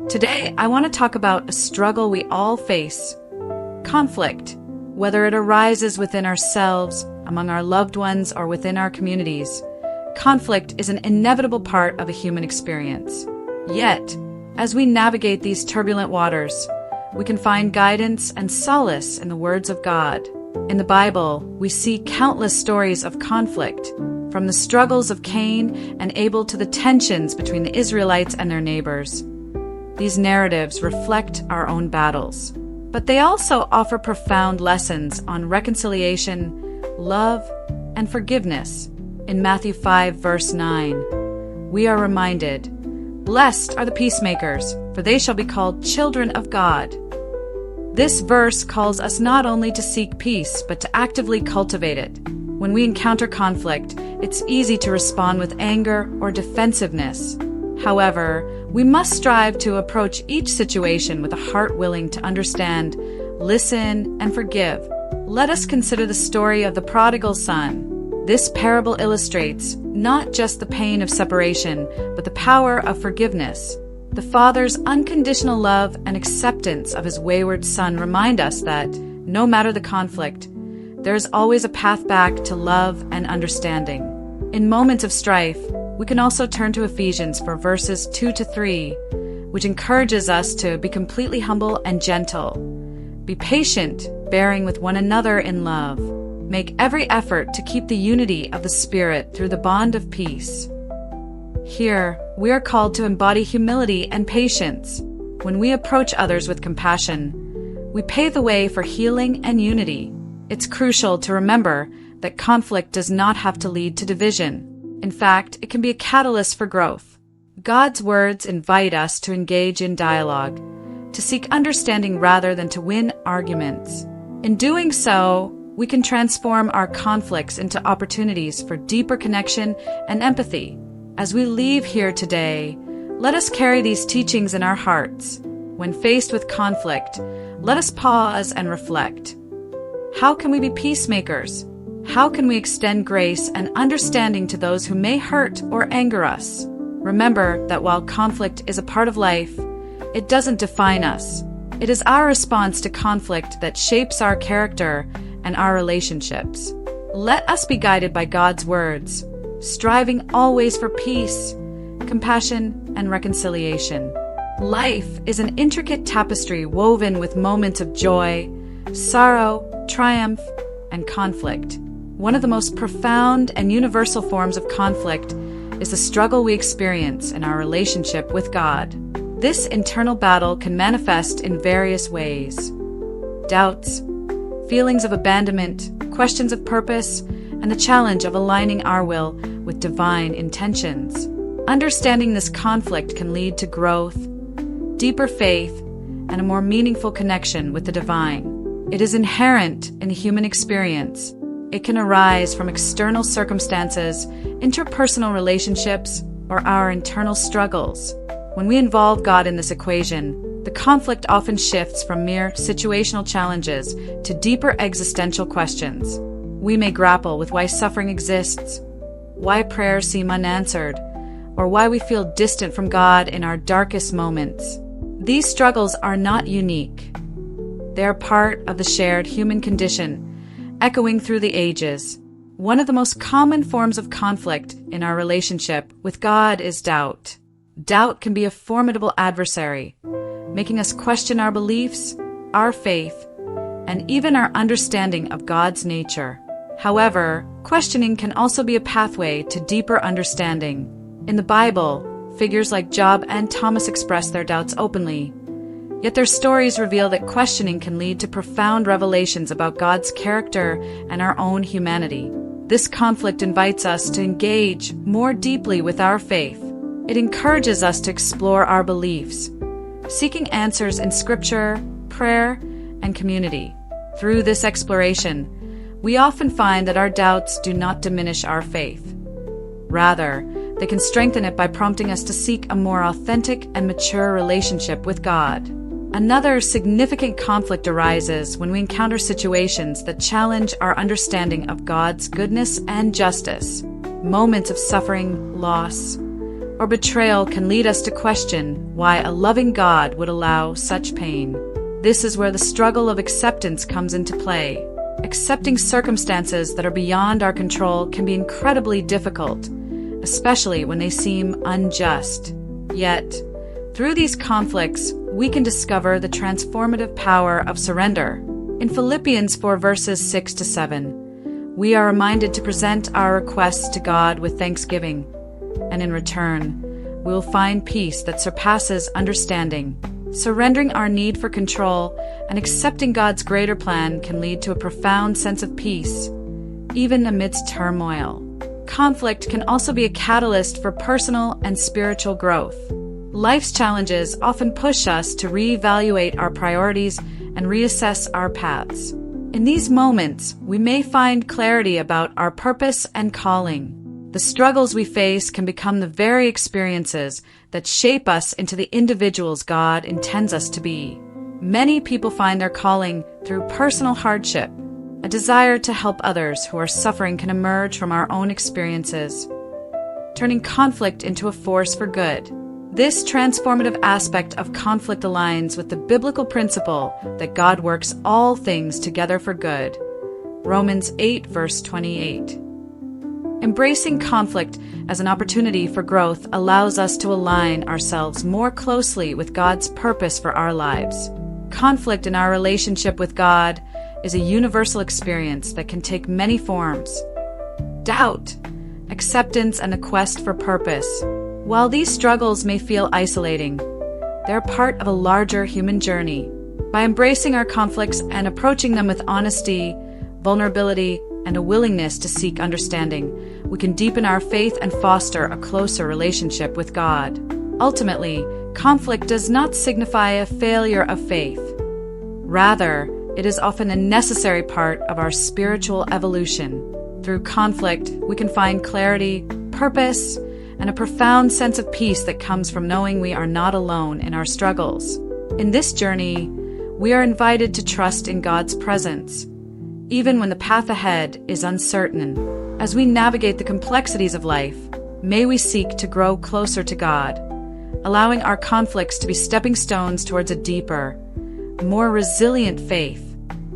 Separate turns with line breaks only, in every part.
Today, I want to talk about a struggle we all face: conflict. Whether it arises within ourselves, among our loved ones, or within our communities, conflict is an inevitable part of a human experience. Yet, as we navigate these turbulent waters, we can find guidance and solace in the words of God. In the Bible, we see countless stories of conflict, from the struggles of Cain and Abel to the tensions between the Israelites and their neighbors. These narratives reflect our own battles, but they also offer profound lessons on reconciliation, love, and forgiveness. In Matthew 5, verse 9, we are reminded, "Blessed are the peacemakers, for they shall be called children of God." This verse calls us not only to seek peace, but to actively cultivate it. When we encounter conflict, it's easy to respond with anger or defensiveness. However, we must strive to approach each situation with a heart willing to understand, listen, and forgive. Let us consider the story of the prodigal son. This parable illustrates not just the pain of separation, but the power of forgiveness. The father's unconditional love and acceptance of his wayward son remind us that, no matter the conflict, there is always a path back to love and understanding. In moments of strife, we can also turn to Ephesians for verses 2 to 3, which encourages us to be completely humble and gentle. Be patient, bearing with one another in love. Make every effort to keep the unity of the Spirit through the bond of peace. Here, we are called to embody humility and patience. When we approach others with compassion, we pave the way for healing and unity. It's crucial to remember that conflict does not have to lead to division. In fact, it can be a catalyst for growth. God's words invite us to engage in dialogue, to seek understanding rather than to win arguments. In doing so, we can transform our conflicts into opportunities for deeper connection and empathy. As we leave here today, let us carry these teachings in our hearts. When faced with conflict, let us pause and reflect. How can we be peacemakers? How can we extend grace and understanding to those who may hurt or anger us? Remember that while conflict is a part of life, it doesn't define us. It is our response to conflict that shapes our character and our relationships. Let us be guided by God's words, striving always for peace, compassion, and reconciliation. Life is an intricate tapestry woven with moments of joy, sorrow, triumph, and conflict. One of the most profound and universal forms of conflict is the struggle we experience in our relationship with God. This internal battle can manifest in various ways: doubts, feelings of abandonment, questions of purpose, and the challenge of aligning our will with divine intentions. Understanding this conflict can lead to growth, deeper faith, and a more meaningful connection with the divine. It is inherent in the human experience. It can arise from external circumstances, interpersonal relationships, or our internal struggles. When we involve God in this equation, the conflict often shifts from mere situational challenges to deeper existential questions. We may grapple with why suffering exists, why prayers seem unanswered, or why we feel distant from God in our darkest moments. These struggles are not unique. They are part of the shared human condition, echoing through the ages. One of the most common forms of conflict in our relationship with God is doubt. Doubt can be a formidable adversary, making us question our beliefs, our faith, and even our understanding of God's nature. However, questioning can also be a pathway to deeper understanding. In the Bible, figures like Job and Thomas express their doubts openly. Yet their stories reveal that questioning can lead to profound revelations about God's character and our own humanity. This conflict invites us to engage more deeply with our faith. It encourages us to explore our beliefs, seeking answers in Scripture, prayer, and community. Through this exploration, we often find that our doubts do not diminish our faith. Rather, they can strengthen it by prompting us to seek a more authentic and mature relationship with God. Another significant conflict arises when we encounter situations that challenge our understanding of God's goodness and justice. Moments of suffering, loss, or betrayal can lead us to question why a loving God would allow such pain. This is where the struggle of acceptance comes into play. Accepting circumstances that are beyond our control can be incredibly difficult, especially when they seem unjust. Yet, through these conflicts, we can discover the transformative power of surrender. In Philippians 4 verses 6 to 7, we are reminded to present our requests to God with thanksgiving, and in return, we will find peace that surpasses understanding. Surrendering our need for control and accepting God's greater plan can lead to a profound sense of peace, even amidst turmoil. Conflict can also be a catalyst for personal and spiritual growth. Life's challenges often push us to reevaluate our priorities and reassess our paths. In these moments, we may find clarity about our purpose and calling. The struggles we face can become the very experiences that shape us into the individuals God intends us to be. Many people find their calling through personal hardship. A desire to help others who are suffering can emerge from our own experiences, turning conflict into a force for good. This transformative aspect of conflict aligns with the biblical principle that God works all things together for good. Romans 8 verse 28. Embracing conflict as an opportunity for growth allows us to align ourselves more closely with God's purpose for our lives. Conflict in our relationship with God is a universal experience that can take many forms. Doubt, acceptance, and a quest for purpose. While these struggles may feel isolating, they're part of a larger human journey. By embracing our conflicts and approaching them with honesty, vulnerability, and a willingness to seek understanding, we can deepen our faith and foster a closer relationship with God. Ultimately, conflict does not signify a failure of faith. Rather, it is often a necessary part of our spiritual evolution. Through conflict, we can find clarity, purpose, and a profound sense of peace that comes from knowing we are not alone in our struggles. In this journey, we are invited to trust in God's presence, even when the path ahead is uncertain. As we navigate the complexities of life, may we seek to grow closer to God, allowing our conflicts to be stepping stones towards a deeper, more resilient faith.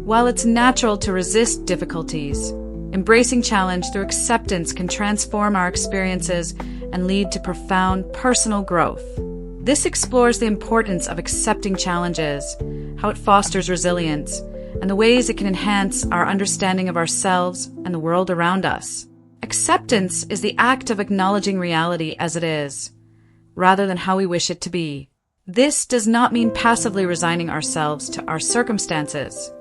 While it's natural to resist difficulties, embracing challenge through acceptance can transform our experiences and lead to profound personal growth. This explores the importance of accepting challenges, how it fosters resilience, and the ways it can enhance our understanding of ourselves and the world around us. Acceptance is the act of acknowledging reality as it is, rather than how we wish it to be. This does not mean passively resigning ourselves to our circumstances.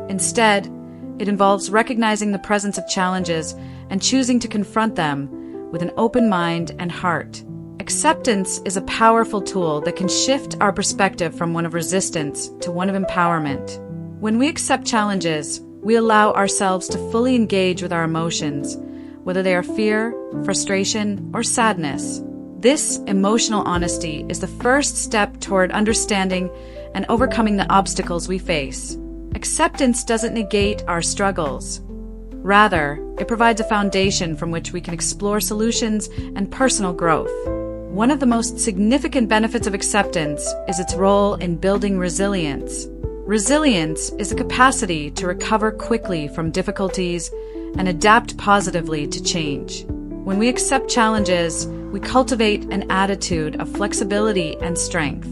Instead, it involves recognizing the presence of challenges and choosing to confront them with an open mind and heart. Acceptance is a powerful tool that can shift our perspective from one of resistance to one of empowerment. When we accept challenges, we allow ourselves to fully engage with our emotions, whether they are fear, frustration, or sadness. This emotional honesty is the first step toward understanding and overcoming the obstacles we face. Acceptance doesn't negate our struggles. Rather, it provides a foundation from which we can explore solutions and personal growth. One of the most significant benefits of acceptance is its role in building resilience. Resilience is the capacity to recover quickly from difficulties and adapt positively to change. When we accept challenges, we cultivate an attitude of flexibility and strength.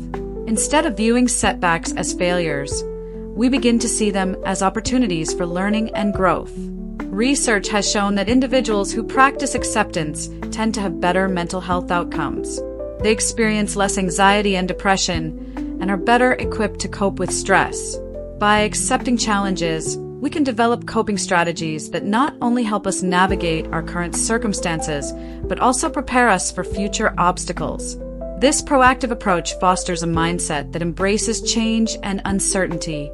Instead of viewing setbacks as failures, we begin to see them as opportunities for learning and growth. Research has shown that individuals who practice acceptance tend to have better mental health outcomes. They experience less anxiety and depression and are better equipped to cope with stress. By accepting challenges, we can develop coping strategies that not only help us navigate our current circumstances, but also prepare us for future obstacles. This proactive approach fosters a mindset that embraces change and uncertainty,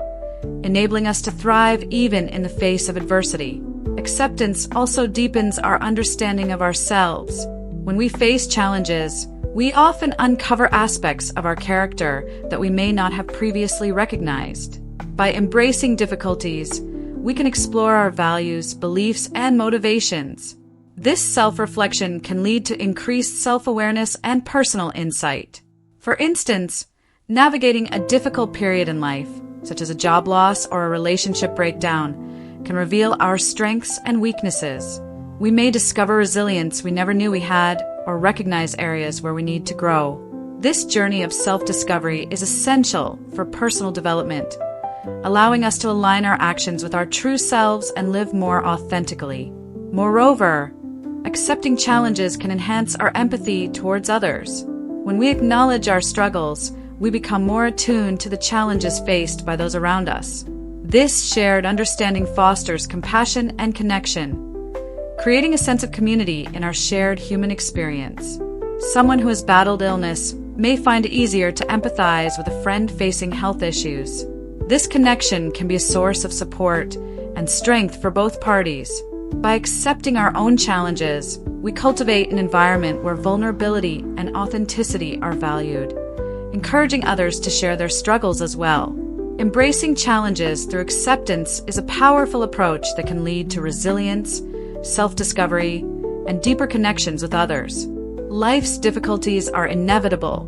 enabling us to thrive even in the face of adversity. Acceptance also deepens our understanding of ourselves. When we face challenges, we often uncover aspects of our character that we may not have previously recognized. By embracing difficulties, we can explore our values, beliefs, and motivations. This self-reflection can lead to increased self-awareness and personal insight. For instance, navigating a difficult period in life, such as a job loss or a relationship breakdown, can reveal our strengths and weaknesses. We may discover resilience we never knew we had or recognize areas where we need to grow. This journey of self-discovery is essential for personal development, allowing us to align our actions with our true selves and live more authentically. Moreover, accepting challenges can enhance our empathy towards others. When we acknowledge our struggles, we become more attuned to the challenges faced by those around us. This shared understanding fosters compassion and connection, creating a sense of community in our shared human experience. Someone who has battled illness may find it easier to empathize with a friend facing health issues. This connection can be a source of support and strength for both parties. By accepting our own challenges, we cultivate an environment where vulnerability and authenticity are valued, encouraging others to share their struggles as well. Embracing challenges through acceptance is a powerful approach that can lead to resilience, self-discovery, and deeper connections with others. Life's difficulties are inevitable,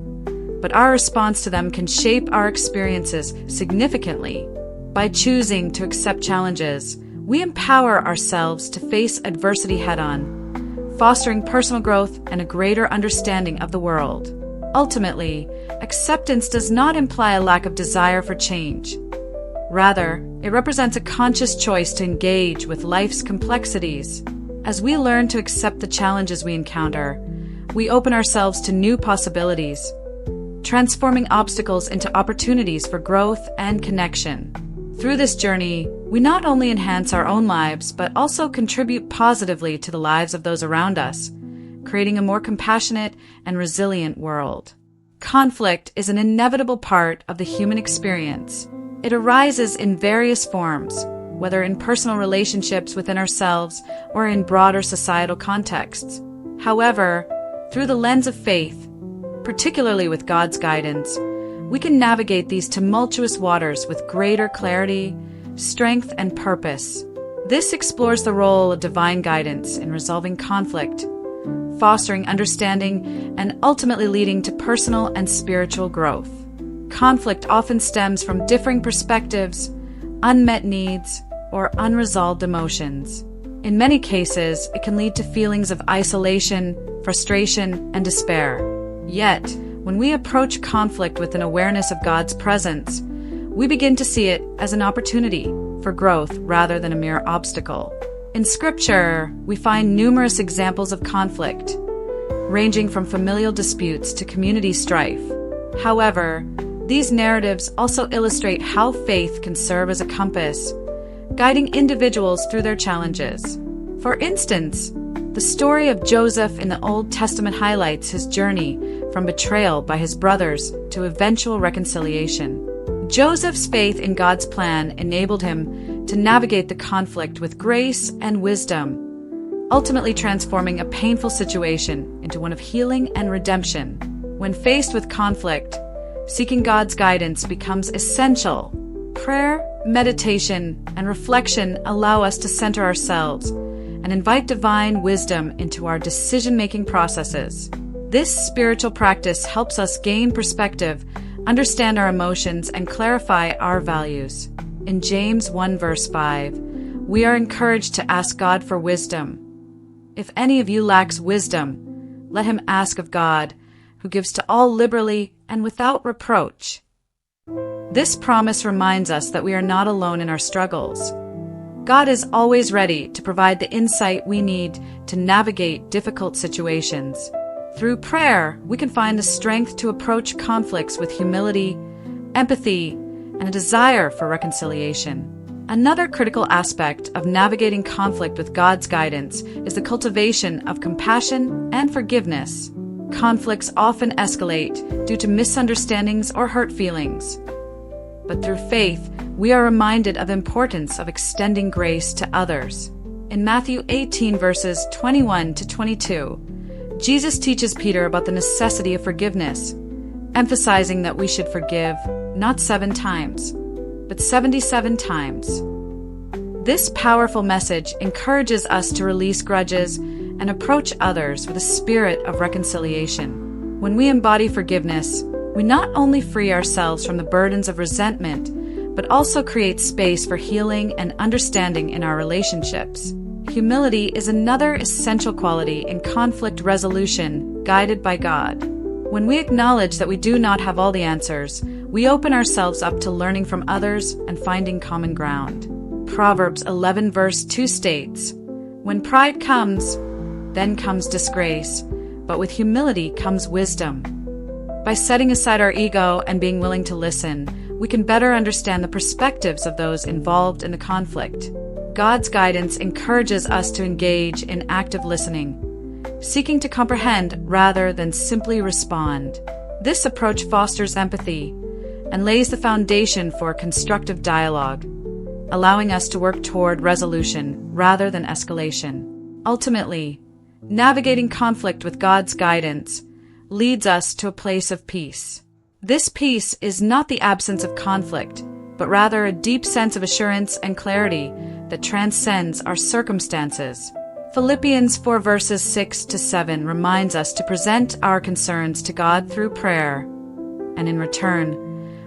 but our response to them can shape our experiences significantly. By choosing to accept challenges, we empower ourselves to face adversity head-on, fostering personal growth and a greater understanding of the world. Ultimately, acceptance does not imply a lack of desire for change. Rather, it represents a conscious choice to engage with life's complexities. As we learn to accept the challenges we encounter, we open ourselves to new possibilities, transforming obstacles into opportunities for growth and connection. Through this journey, we not only enhance our own lives, but also contribute positively to the lives of those around us, creating a more compassionate and resilient world. Conflict is an inevitable part of the human experience. It arises in various forms, whether in personal relationships within ourselves or in broader societal contexts. However, through the lens of faith, particularly with God's guidance, we can navigate these tumultuous waters with greater clarity, strength, and purpose. This explores the role of divine guidance in resolving conflict, fostering understanding, and ultimately leading to personal and spiritual growth. Conflict often stems from differing perspectives, unmet needs, or unresolved emotions. In many cases, it can lead to feelings of isolation, frustration, and despair. Yet, when we approach conflict with an awareness of God's presence, we begin to see it as an opportunity for growth rather than a mere obstacle. In Scripture, we find numerous examples of conflict, ranging from familial disputes to community strife. However, these narratives also illustrate how faith can serve as a compass, guiding individuals through their challenges. For instance, the story of Joseph in the Old Testament highlights his journey from betrayal by his brothers to eventual reconciliation. Joseph's faith in God's plan enabled him to navigate the conflict with grace and wisdom, ultimately transforming a painful situation into one of healing and redemption. When faced with conflict, seeking God's guidance becomes essential. Prayer, meditation, and reflection allow us to center ourselves and invite divine wisdom into our decision-making processes. This spiritual practice helps us gain perspective, understand our emotions, and clarify our values. In James 1 verse 5, we are encouraged to ask God for wisdom. If any of you lacks wisdom, let him ask of God, who gives to all liberally and without reproach. This promise reminds us that we are not alone in our struggles. God is always ready to provide the insight we need to navigate difficult situations. Through prayer, we can find the strength to approach conflicts with humility, empathy, and a desire for reconciliation. Another critical aspect of navigating conflict with God's guidance is the cultivation of compassion and forgiveness. Conflicts often escalate due to misunderstandings or hurt feelings. But through faith, we are reminded of the importance of extending grace to others. In Matthew 18 verses 21 to 22, Jesus teaches Peter about the necessity of forgiveness, emphasizing that we should forgive not 7 times, but 77 times. This powerful message encourages us to release grudges and approach others with a spirit of reconciliation. When we embody forgiveness, we not only free ourselves from the burdens of resentment, but also create space for healing and understanding in our relationships. Humility is another essential quality in conflict resolution, guided by God. When we acknowledge that we do not have all the answers, we open ourselves up to learning from others and finding common ground. Proverbs 11 verse 2 states, "When pride comes, then comes disgrace, but with humility comes wisdom." By setting aside our ego and being willing to listen, we can better understand the perspectives of those involved in the conflict. God's guidance encourages us to engage in active listening, seeking to comprehend rather than simply respond. This approach fosters empathy and lays the foundation for constructive dialogue, allowing us to work toward resolution rather than escalation. Ultimately, navigating conflict with God's guidance leads us to a place of peace. This peace is not the absence of conflict, but rather a deep sense of assurance and clarity that transcends our circumstances. Philippians 4 verses 6 to 7 reminds us to present our concerns to God through prayer, and in return,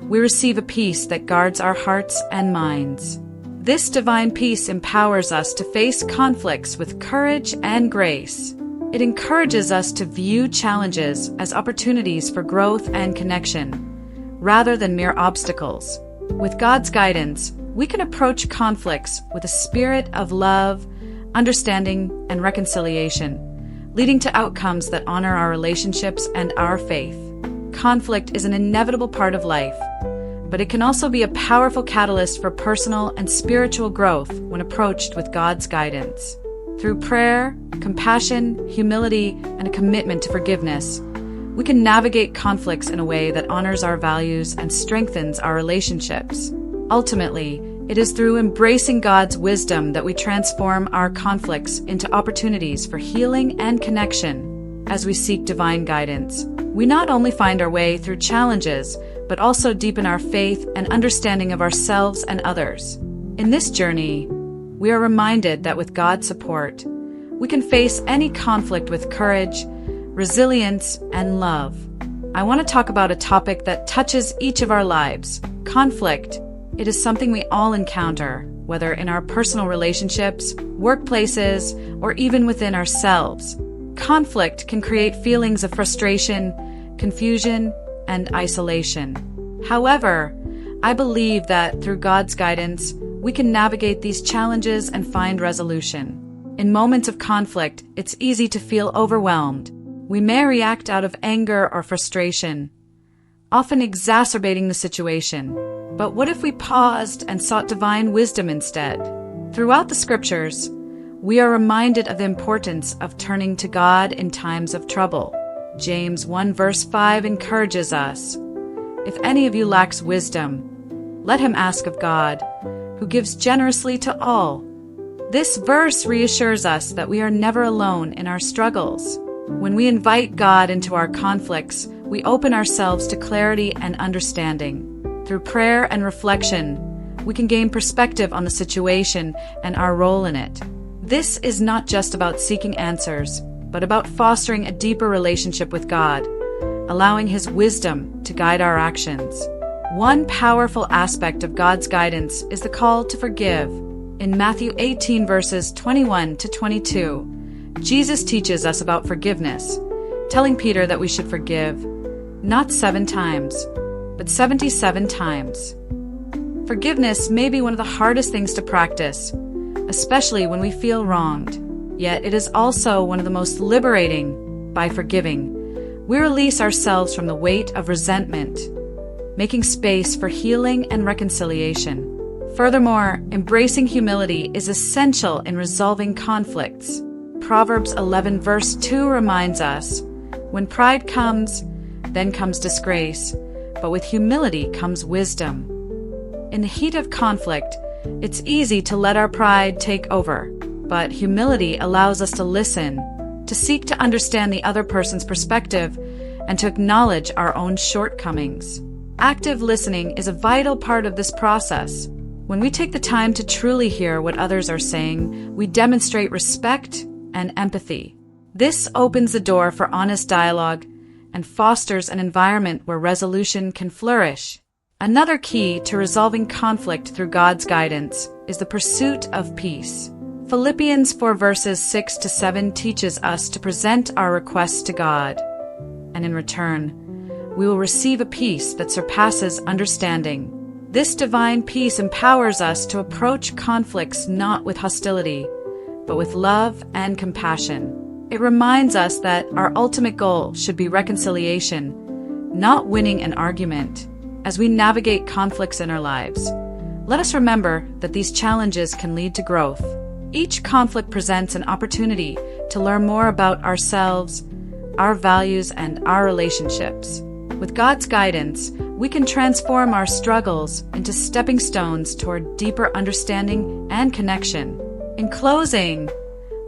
we receive a peace that guards our hearts and minds. This divine peace empowers us to face conflicts with courage and grace. It encourages us to view challenges as opportunities for growth and connection, rather than mere obstacles. With God's guidance, we can approach conflicts with a spirit of love, understanding, and reconciliation, leading to outcomes that honor our relationships and our faith. Conflict is an inevitable part of life, but it can also be a powerful catalyst for personal and spiritual growth when approached with God's guidance. Through prayer, compassion, humility, and a commitment to forgiveness, we can navigate conflicts in a way that honors our values and strengthens our relationships. Ultimately, it is through embracing God's wisdom that we transform our conflicts into opportunities for healing and connection. As we seek divine guidance, we not only find our way through challenges, but also deepen our faith and understanding of ourselves and others. In this journey, we are reminded that with God's support, we can face any conflict with courage, resilience, and love. I want to talk about a topic that touches each of our lives: conflict. It is something we all encounter, whether in our personal relationships, workplaces, or even within ourselves. Conflict can create feelings of frustration, confusion, and isolation. However, I believe that through God's guidance, we can navigate these challenges and find resolution. In moments of conflict, it's easy to feel overwhelmed. We may react out of anger or frustration, often exacerbating the situation. But what if we paused and sought divine wisdom instead? Throughout the scriptures, we are reminded of the importance of turning to God in times of trouble. James 1 verse 5 encourages us, "If any of you lacks wisdom, let him ask of God, who gives generously to all." This verse reassures us that we are never alone in our struggles. When we invite God into our conflicts, we open ourselves to clarity and understanding. Through prayer and reflection, we can gain perspective on the situation and our role in it. This is not just about seeking answers, but about fostering a deeper relationship with God, allowing His wisdom to guide our actions. One powerful aspect of God's guidance is the call to forgive. In Matthew 18 verses 21 to 22, Jesus teaches us about forgiveness, telling Peter that we should forgive, not 7 times, but 77 times. Forgiveness may be one of the hardest things to practice, especially when we feel wronged. Yet it is also one of the most liberating. By forgiving, we release ourselves from the weight of resentment, making space for healing and reconciliation. Furthermore, embracing humility is essential in resolving conflicts. Proverbs 11 verse 2 reminds us, "When pride comes, then comes disgrace, but with humility comes wisdom." In the heat of conflict, it's easy to let our pride take over, but humility allows us to listen, to seek to understand the other person's perspective, and to acknowledge our own shortcomings. Active listening is a vital part of this process. When we take the time to truly hear what others are saying, we demonstrate respect and empathy. This opens the door for honest dialogue and fosters an environment where resolution can flourish. Another key to resolving conflict through God's guidance is the pursuit of peace. Philippians 4 verses 6 to 7 teaches us to present our requests to God, and in return, we will receive a peace that surpasses understanding. This divine peace empowers us to approach conflicts not with hostility, but with love and compassion. It reminds us that our ultimate goal should be reconciliation, not winning an argument. As we navigate conflicts in our lives, let us remember that these challenges can lead to growth. Each conflict presents an opportunity to learn more about ourselves, our values, and our relationships. With God's guidance, we can transform our struggles into stepping stones toward deeper understanding and connection. In closing,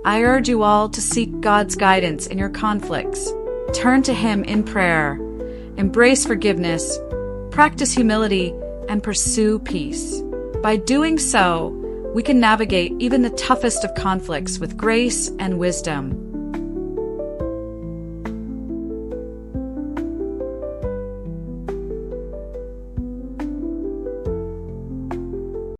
I urge you all to seek God's guidance in your conflicts. Turn to Him in prayer, embrace forgiveness, practice humility, and pursue peace. By doing so, we can navigate even the toughest of conflicts with grace and wisdom.